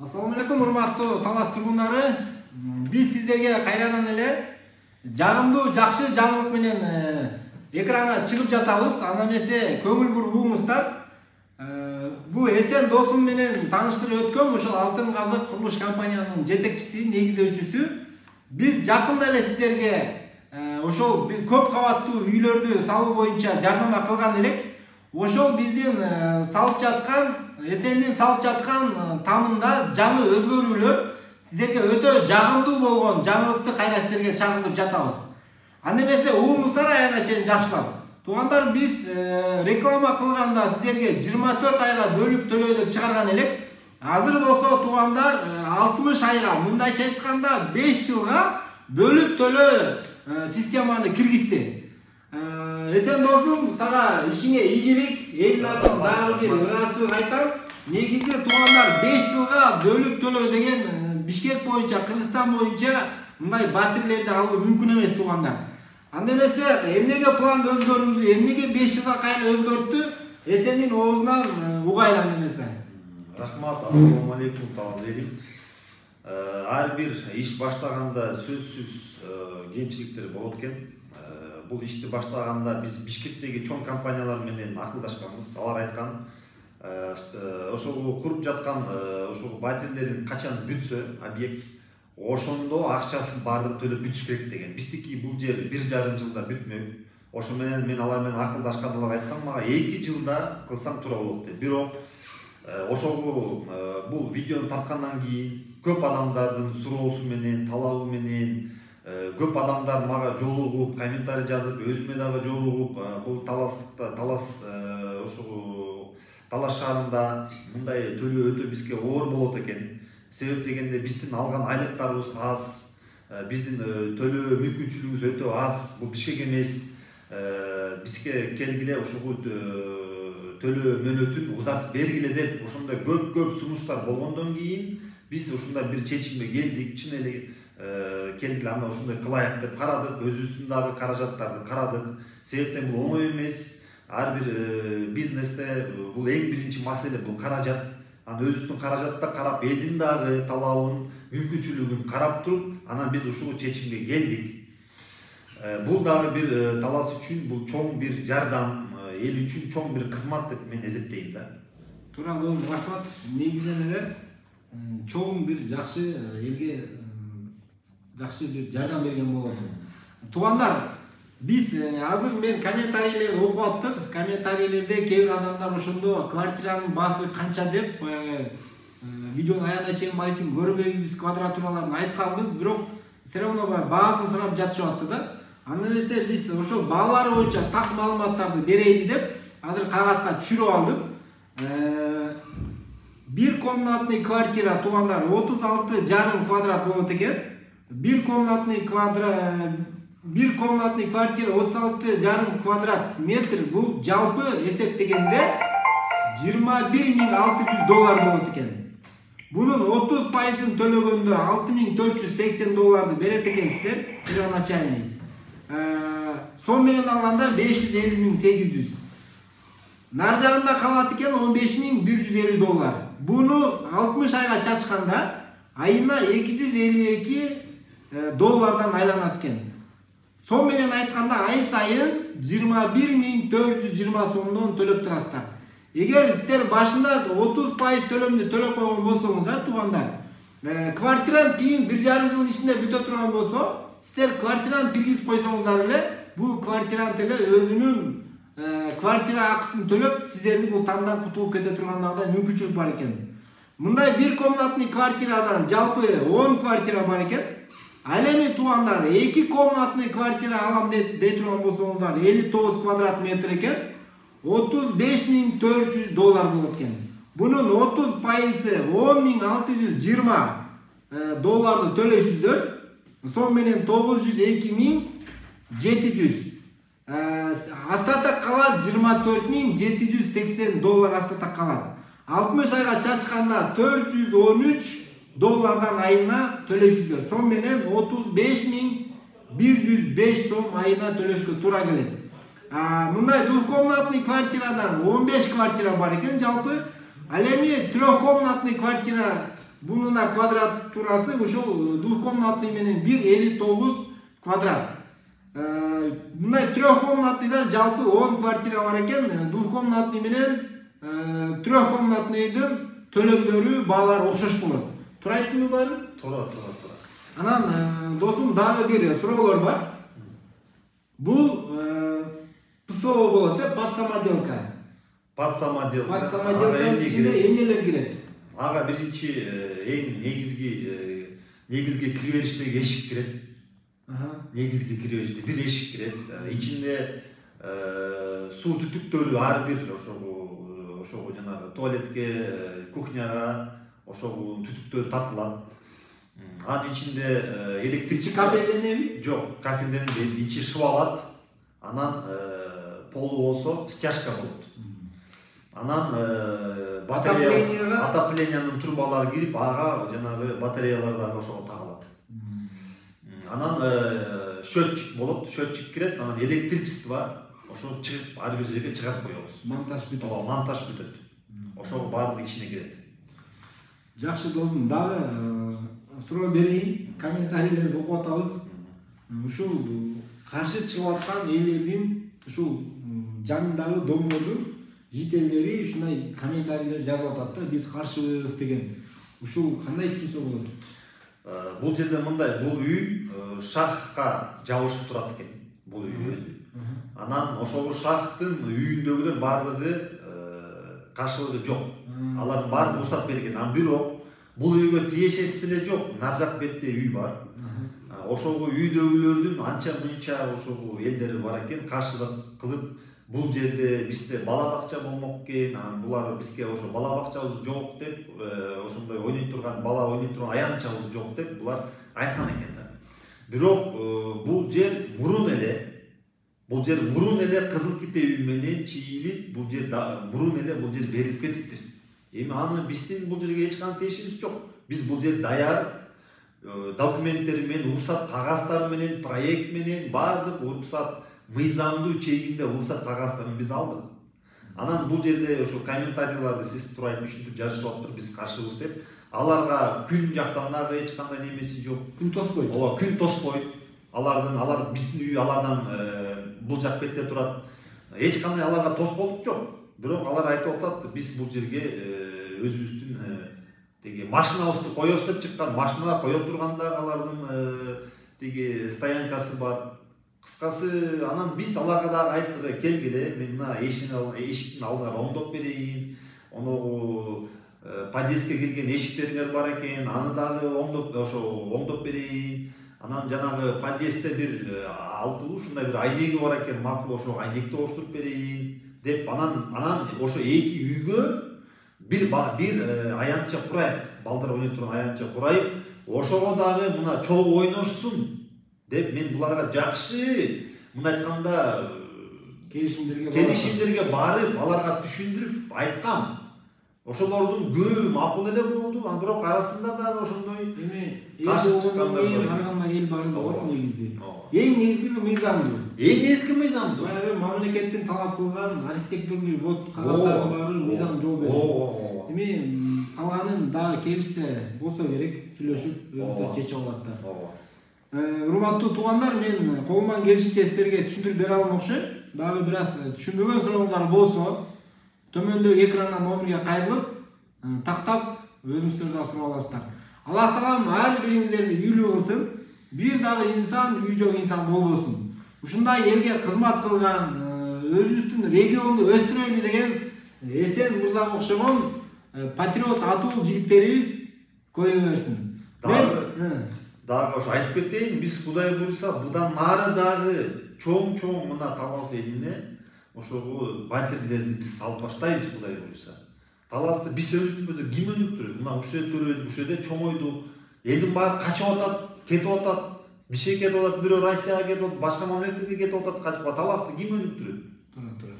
Assalamu alaikum урматтуу Талас тургундары. Биз сиздерге кайрадан эле жагымдуу жакшы жаңылык менен экранга чыгып жатабыз. Аны эмесе көңүл буруңуздар. Бул Эсен досум менен тааныштырып өткөм ошол Алтын Казык курулуш компаниянын жетекчиси, негиздөөчүсү. Биз жакында эле сиздерге ошол көп кабаттуу үйлөрдү салуу боюнча жардама кылган элек. Ошол биздин салып жаткан Эсендин салып жаткан тамында жаңы өзгөрүүлөр сиздерге өтө жагымдуу болгон жаңылыкты кайра сиздерге чагылдырып жатабыз. Аны эмесе угуңуздар аягына чейин жакшылап. Туугандар, биз реклама кылганда сиздерге 24 айга бөлүп төлөө деп чыгарган элек. Азыр болсо туугандар 60 айга, мындайча айтканда 5 жылга бөлүп төлөө системаны киргизди. Эсен досум, сага ишиңе ийгилик, эл атын дагы бир ыраазычылык айтам. Негизи туугандар 5 жылга бөлүп төлөө деген Бишкек боюнча, Кыргызстан боюнча мындай батирлерди алуу мүмкүн эмес туугандар. Анда эмесе эмнеге план өзгөрүлдү, эмнеге 5 жылга кайра өзгөрттү? Эсендин оозунан угайлан эмесе. Рахмат, ассаламу алейкум Талас элим. Ар бир иш баштаганда сөзсүз кемчиликтер болот экен. Бул ишти баштаганда биз Бишкектеги чоң компаниялар менен акылдашканбыз. Алар айткан, ошол куруп жаткан ошол батирлерин качан бүтсө объект, ошондо акчасын баардык төлөп бүтүш керек деген. Биздики бул жер 1,5 жылда бүтмөк. Ошо менен мен алар менен акылдашкан, алар айткан мага 2 жылда кылсаң туура болот деп. Бирок ошол бул видеону тарткандан кийин көп адамдардын суроосу менен, талабы менен көп адамдар мага жолугуп, комментарий жазып, өзүмө дагы жолугуп, бул Талас шаарында мындай төлөө өтө бизге оор болот экен. Себеп дегенде биздин алган айлыктарыбыз аз, биздин төлөө мүмкүнчүлүгүбүз өтө аз. Бул Бишкек эмес, бизге келгиле ушул төлөө мөөнөтүн узартып бергиле деп ошондой көп сунуштар болгондон кийин биз ушундай бир чечимге келдик. Чын эле келгиле анда ошондой кылайык деп карадык, өзүбүздүн дагы каражаттарды карадык. Себептен бул оңой эмес. Ар бир бизнесте бул эң биринчи маселе бул каражат. Аны өзүбүздүн каражатта карап, элдин дагы талабын, мүмкүнчүлүгүн карап туруп, анан биз ушул чечимге келдик. Бул дагы бир Талас үчүн бул чоң бир жардам, эл үчүн чоң бир кызмат деп мен эсептейм да. Туура, рахмат. Негизинен эле чоң бир жакшы элге жакшы бир жардам берген болосуң. Туугандар, биз азыр мен комментарийлерди окуп аттык. Комментарийлерде кээ бир адамдар ошондо квартиранын баасы канча деп видеонун аягына чейин балким көрбөйбүз, квадратураларын айтканбыз, бирок все равно баасын сурап жатышып атты да. Аны эмесе биз ошол баалары боюнча так маалыматтарды берейли деп азыр кагазга түшүрүп алдым. Бир комнатный квартира туугандар 36,5 квадрат болот экен. Бир комнатный квартира 36,5 квадрат метр, бул жалпы эсептегенде $21,600 болот екен. Bunun 30%ын төлөгөндө $6,480 берет экенсиздер, первоначальный. Сон менен алганда $550,800. Нар жагында калат экен $15,150. Буну 60 айга чачканда айына $252 айланат экен. Сон менен айтканда ай сайын 21,420 сомдон төлөп турасыздар. Эгер сиздер башында 30% төлөмдү төлөп койгон болсоңуздар, туугандар, квартираны кийин 1,5 жыл ичинде бүтө турган болсо, сиздер квартираны киргизип койсоңуздар эле, бул квартираны эле өзүнүн квартира акысын төлөп, сиздердин бул тамдан кутулуп кете тургандарда мүмкүнчүлүк бар экен. Мындай бир комнатный квартирадан жалпы 10 квартира бар экен. Ал эми туугандар, 2 комнатный квартира алам дей турган болсоңуздар, 59 квадрат метр экен, $35,400 болот экен. Бунун 30%, $10,620 төлөйсүздөр. Сон менен $902,700. Астатак калат $24,780 астатак калат. 60 айга чачканда $413 айына төлөйсүздөр. Сон менен $35,105 сом айына төлөшкө туура келет. Мындай двухкомнатный квартирадан 15 квартира бар экен жалпы. Ал эми трехкомнатный квартира Bunун квадратурасы ушул двухкомнатный менен 1,59 квадрат. Мындай трехкомнатныйда жалпы 10 квартира бар экен. Двухкомнатный менен трехкомнатныйдын төлөмдөрү баалар окшош болот. Турайтынбы баары? Туура. Анан досум дагы бир суроолор бар. Бул ПСО болот, подсамоделка. Подсамоделка. Подсамоделканын ичинде эмнелер кирет? Ага биринчи эң негизги киребериштеги эшик кирет. Негизги киребериште бир эшик кирет. Ичинде суу түтүктөрү ар бир ошого жанагы туалетке, кухняга ошого түтүктөр тартылат. Анын ичинде электричество Кафеленеби? жок, кафеленбейт, ичи шыбалат. Анан полу болсо стяжка болот. Анан отоплениянын трубалары кирип, ага жанагы батареялар дагы ошого тагылат. Анан счетчик болот, счетчик кирет, анан электричество ошо чыгып ар бир жерге чыгарып коебуз. Монтаж бүтөт. Монтаж бүтөт. Ошого баардыгы ичине кирет. Жакшы досум, дагы суроо берейин. Комментарийлерди окуп атабыз. Ушул каршы чыгып аткан элдердин ушул жанындагы домдордун жителleri ушундай комментарийлер жазып атат да, биз каршыбыз деген. Ушул кандай түшүнсө болот? Бул жерде мындай, бул үй шахка жабышып турат экен. Бул үй өзү. Анан ошол шахтын үйүндөгүлөр баардыгы каршылыгы жок. Алардын баары уруксат берген. Анан бирок бул үйгө тиешеси деле жок. Нар жак бетте үй бар. Ошого үйдөгүлөрдүн анча мынча ошого элдери бар экен, каршылык кылып, бул жерде бизде бала бакча болмок экен, анан булар бизге ошо бала бакчабыз жок деп, ошондой ойнойт турган, бала ойнойт турган аянтчабыз жок деп булар айткан экен да. Бирок бул жер мурун эле Кызыл Ките үй менен чийилип, бул жер мурун эле бул жер берилип кетиптир. Эми аны биздин бул жерге эч кандай тиешибиз жок. Биз бул жер даяр документтери менен, уруксат кагаздары менен, проект менен баардык уруксат мыйзамдуу чегинде уруксат кагаздарын биз алдык. Анан бул жерде ошо комментарийларды сиз турай түшүндүрүп жазышып атыптыр, биз каршыбыз деп. Аларга күн жактан дагы эч кандай немеси жок. Күн тоспойт. Ооба, күн тоспойт. Алар биздин үй алардан бул жак бетте турат. Эч кандай аларга тоскоолдук жок. Бирок алар айтып атат, биз бул жерге өзүбүздүн тиги машинабызды коебуз деп чыккан. Машина кое турганда алардын тиги стоянкасы бар. Кыскасы, анан биз аларга дагы айттык, келгиле, мен мына эшиктин алдына оңдоп берейин. Оногу подъездге кирген эшиктериңер бар экен, аны дагы оңдоп берейин. Анан жанагы подъездде бир алтылуу ушундай бир айнеги бар экен, макул ошо айнекти оштуруп берейин деп, анан ошо эки үйгө бир аянтча курайык, балдар ойнойт турган аянтча курайык, ошого дагы мына чогуу ойношсун деп мен буларга жакшы, мындай айтканда келишимдерге барып, аларга түшүндүрүп айткам. Ошолордун көбү макул эле болду, анан бирок арасында дагы ошондой каршы чыккандар бар. Арганда эл баары бар негизи. Эң негизгиси мыйзамдуу. Баягы мамлекеттин талап кылган архитектурный вот кагаздардын баары мыйзам жол берет. Эми калганын дагы келишсе болсо керек, сүйлөшүп өзүбүз чечип аласыздар. Урматтуу туугандар, мен колумдан келишинче сиздерге түшүндүрүп бере алам окшойт. Дагы бир аз түшүнбөгөн суроолор болсо, төмөндөгү экрандан номерге кайрылып, тактап өзүңүздөр да сурап аласыздар. Аллах таалам ар бириңиздерди үйлүү кылсын, бир дагы инсан үй жок инсан болбосун. Ушундай элге кызмат кылган, өзүбүздүн регионду өстүрөлү деген Эсен Мырзага окшогон патриот атуу жигиттерибиз көбөйө берсин. Дагы ошо айтып кетейин, биз Кудай буйрса будан нары дагы чоң мына Талас элине ошого батирлерди биз салып баштайбыз Кудай буйрса. Таласты биз өзүбүз ким өнүктүрөт? Мына ушул жерде чоңойдук. Элдин баары качып атат, кетип атат. Бишке кетип атат, бирөө Россияга кетип атат, башка мамлекеттерге кетип атат, качып атат. Таласты ким өнүктүрөт?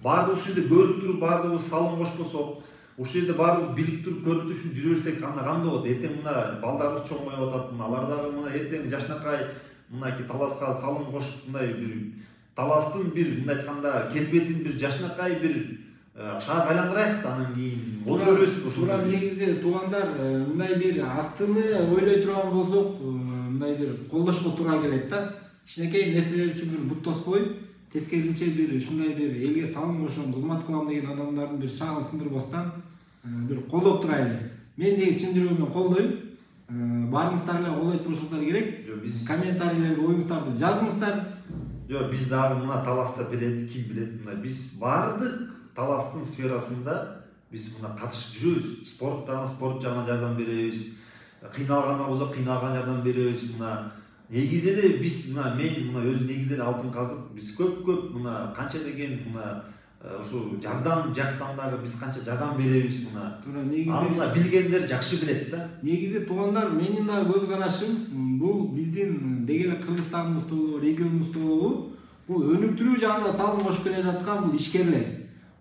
Баардыгы ушул жерде көрүп туруп, баардыгыбыз салым кошпосок, ушул жерде баарыбыз билип туруп, көрүп туруп жүрө берсек кандай болот? Эртең мына балдарыбыз чоңоюп атат, алар дагы мына эртең жашнакай мынакей Таласка салым кошуп, мындай бир Таластын бир мындай айтканда келбетин бир жашнакай бир шаар айландырайык да анан кийин өтөрөбүз туура негизи туугандар мындай бир астыны ойлой турган болсок мындай бир колдошко туура келет да. Кичинекей нерселер үчүн бир бут тоспой, тескерисинче бир ушундай бир элге салым кошом, кызмат кылам деген адамдардын бир шагын сындырбастан бир колдоп турайлы. Мен деги чын жүрөгүмөн колдойм. Баарыңыздар эле колдойт болушуңуздар керек. Комментарийлерге оюңуздарды жазыңыздар. Жок, биз дагы мына таласта билет, ким билет, мына биз баардык таластын сферасында биз мына катышып жүрөбүз. Спорттан спорт жагынан жардам беребиз. Кыйналгандар болсо кыйналган жардам беребиз. Мына негизи эле биз мына мен мына өзү негизи эле алтын казып, биз көп мына канча деген мына ушу жардам жактан дагы биз канча жардам беребиз мына. Аны билгендер жакшы билет да. Негизи туугандар, менин да көз карашым бул биздин деги эле Кыргызстаныбызда болобу, регионубузда болобу, бул өнүктүрүү жагына салым кошуп келе жаткан бул ишкерлер.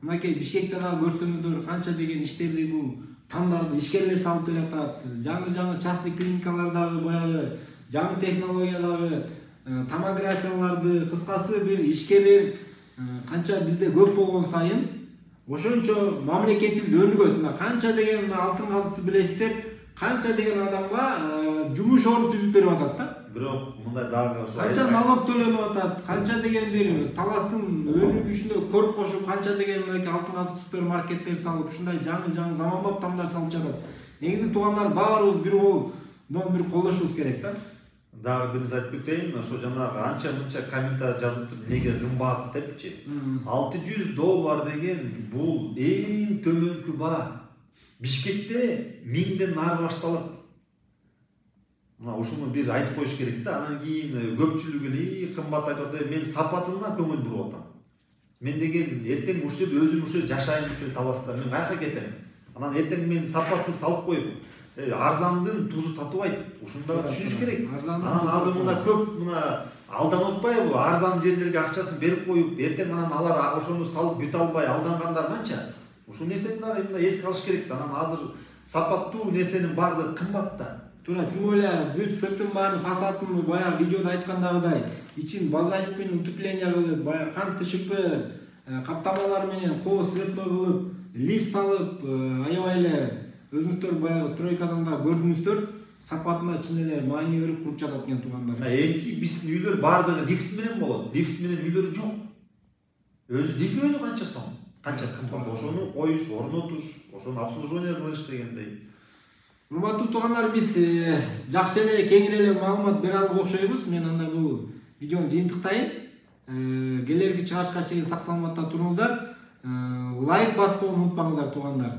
Мынакей Бишкекте дагы көрсөңүздөр канча деген иштерди бул тандарды ишкерлер салып келатат. Жаңы частный клиникалардагы баягы жаңы технологиядагы томографияларды, кыскасы бир ишкерлер канча бизде көп болгон сайын ошончо мамлекетибиз өнүгөт. Мына канча деген алтын казыкты билесиздер, канча деген адамга жумуш орун түзүп берип атат да. Бирок мындай дагы ошо канча налог төлөнүп атат, канча деген бир таластын өнүгүшүнө көрүп кошуп, канча деген мындай алтын казык супермаркеттер салып, ушундай жаңы заманбап тамдар салып жатат. Негизи туугандар баарыбыз бир колдон бир колдошубуз керек да. Дагы бир нерсе айтып кетейин, ошо жанагы анча-мынча комментарий жазып туруп, неге кымбат депчи. $600 деген бул эң төмөнкү баа. Бишкекте 1000ден нары башталат. Мына ушуну бир айтып коюш керек да. Анан кийин көпчүлүк эле кымбат айтып атат. Мен сапатына көңүл буруп атам. Мен деген эртең ушул жерде өзүм ушул жашайм, ушул таласта мен каяка кетем. Анан эртең мен сапасыз салып коюп арзандын тузу татыбайт. Ушуну дагы түшүнүш керек. Анан азыр мына көп мына алданып атпайбы? Арзан жерлерге акчасын берип коюп, эртең анан алар ошону салып күтө албай алдангандар канча? Ушул нерсени дагы мына эске алыш керек да. Анан азыр сапаттуу нерсенин баардыгы кымбат да. Туура, тим эле бүт сыртын баарын фасадын баягы видеодо айткандагыдай ичин базалик менен утепление кылып, баягы кант ТШП каптамалар менен кооз цветной кылып, лифт салып, аябай эле өзүңүздөр баягы стройкадан да көрдүңүздөр, сапатына чын эле маани берип куруп жатат экен туугандар. Эки биздин үйлөр баардыгы лифт менен болот. Лифт менен үйлөр жок. Лифт өзү канча сом? Канча кымбат? Ошону коюш, орнотуш, ошону обслуживание кылыш дегендей. Урматтуу туугандар, биз жакшы эле кеңири эле маалымат бере алып окшойбуз. Мен анда бул видеону жыйынтыктайын. Келерки чыгышка чейин сак саламатта туруңуздар. Лайк басып унутпаңыздар туугандар.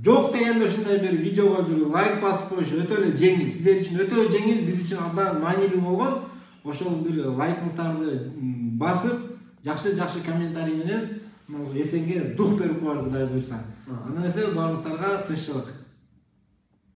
Жок дегенде ушундай бир видеого бир лайк басып коюш өтө эле жеңил. Сиздер үчүн өтө жеңил, биз үчүн абдан маанилүү болгон. Ошол бир лайкыңыздарды басып, жакшы комментарий менен эсенге дух берип коелу, Кудай буйрса. Андан эсе баарыңыздарга тынччылык.